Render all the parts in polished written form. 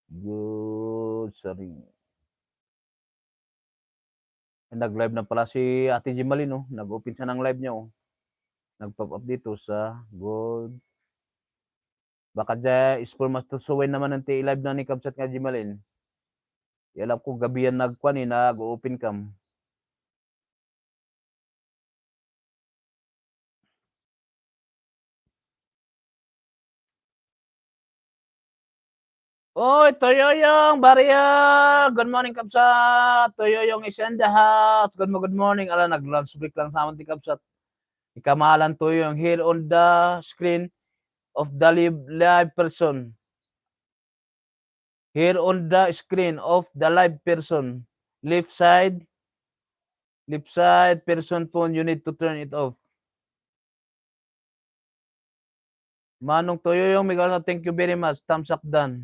Good, sorry. Nag-live na pala si Ate Jimalin, oh. Nag-open siya ng live niya, oh. Nag-pop up dito sa good. Baka dya is-for matusuwin naman ng i-live na ni Kabsat nga Jimalin. Alam ko gabi yan nag-kuan, eh, nag-open cam. Oy, Toyoyong Barya! Good morning, Kabsat! Toyoyong is in the house. Good morning. Ala, nag-lunch break lang sa amin ti Kabsat. Ikamahalan Toyoyong here on the screen of the live person. Here on the screen of the live person. Left side person phone, you need to turn it off. Manong Toyoyong Miguel, thank you very much. Thumbs up done.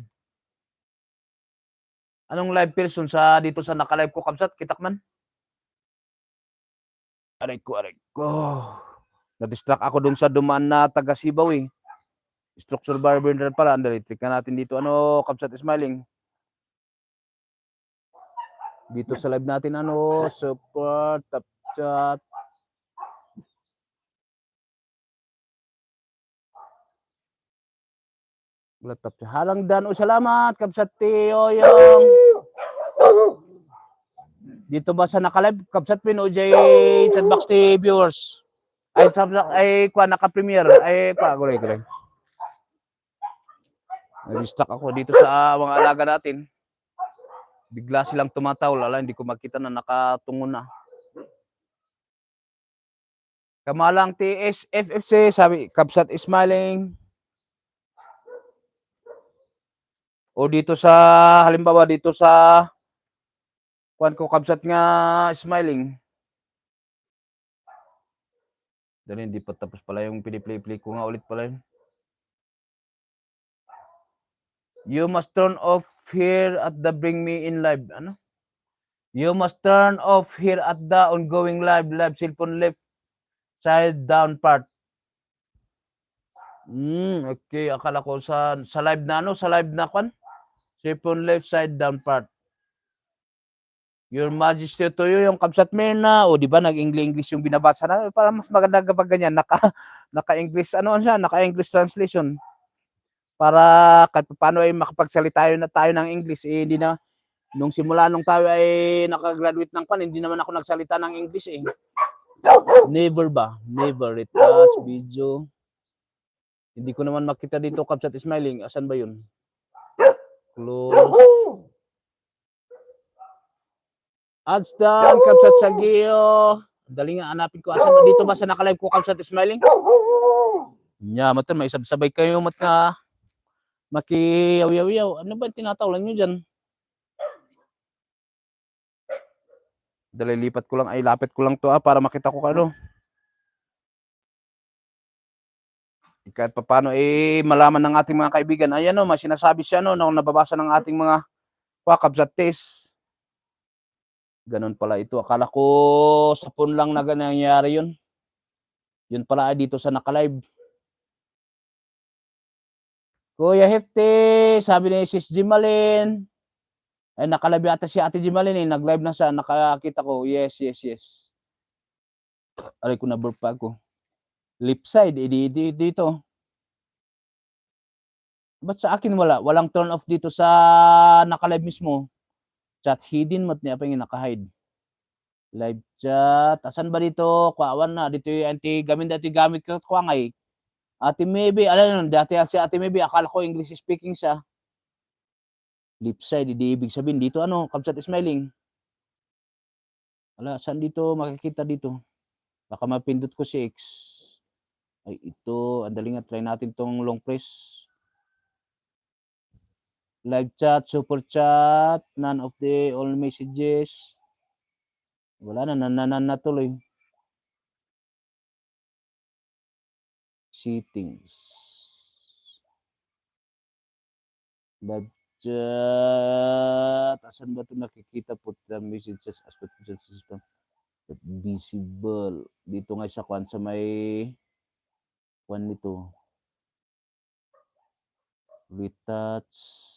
Anong live person sa dito sa naka-live ko, Kabsat? Kitak man? Aray ko. Na-distract ako dun sa dumaan na taga Sibaw, eh. Structure barber pala. Andali, click na natin dito. Ano, Kabsat Smiling? Dito sa live natin, ano, support, top chat. Halang dan o salamat, Kabsat Toyoyong. Dito ba sa naka-live, Kabsat Pin o jay chatbox ti viewers? Ay kwa naka-premiere, ay kwa, guray. Na-distract ako dito sa mga alaga natin. Bigla silang tumatawl, ala, hindi ko makita na nakatungo na. Kamalang TSFFC, sabi, Kabsat Smiling. O dito sa, halimbawa dito sa, kuan ko Kabsat nga Smiling. Dahil hindi pa tapos pala yung piniplay ko nga ulit pala yun. You must turn off here at the bring me in live. Ano? You must turn off here at the ongoing live cellphone left side down part. Okay. Akala ko sa live na ano, sa live na kwan. Cellphone left side down part. Your Majesty to you yung Kabsat Mirna. O di ba nag-English yung binabasa na, para mas maganda kapag ganyan naka-English ano siya, naka-English translation. Para kahit paano ay makapagsalita na tayo ng English, eh hindi na nung simula nung tayo ay nakagraduate ng kwan, hindi naman ako nagsalita ng English, eh. Never ba? Never. Retouch, video. Hindi ko naman makita dito, Kabsat Smiling. Asan ba yun? Close. Ads done, Kabsat Sagio. Dali nga, hanapin ko. Asan ba? Dito ba sa naka-live ko, Kabsat Smiling? Nya, matan, may sabay kayo makiyaw-yaw. Ano ba tinatawalan nyo dyan? Dali, lipat ko lang, ay lapit ko lang to para makita ko ano. Kahit paano malaman ng ating mga kaibigan. Ayan o, sinasabi siya no, nung nababasa ng ating mga Kabsat test. Ganun pala ito. Akala ko sa phone lang na nangyayari yun. Yun pala ay dito sa naka-live. Kuya Hefty, sabi ni Sis Jimalin. Ay naka-live ata si Ate Jimalin, eh. Nag-live na siya, nakakita ko. Yes. Aray ko na burp pa ako. Lip side, dito. Ba't sa akin wala? Walang turn off dito sa naka-live mismo. Chat hidden, mat niya pa yung naka-hide. Live chat. Asan ba dito? Kuawan na. Dito yung gamit ko ngay. Ate Maybe, alam nyo, dati si Ate Maybe, akala ko English speaking siya. Lip side, hindi ibig sabihin. Dito ano, Kabsat Smiling. Wala, saan dito makikita dito? Baka mapindot ko si X. Ay, ito. Andali nga, try natin tong long press. Live chat, super chat, none of the all messages. Wala na, natuloy. Settings. Live chat. Asan ba ito nakikita po the messages as system? Visible. Dito nga sa kwan sa may kwan nito. Retouch.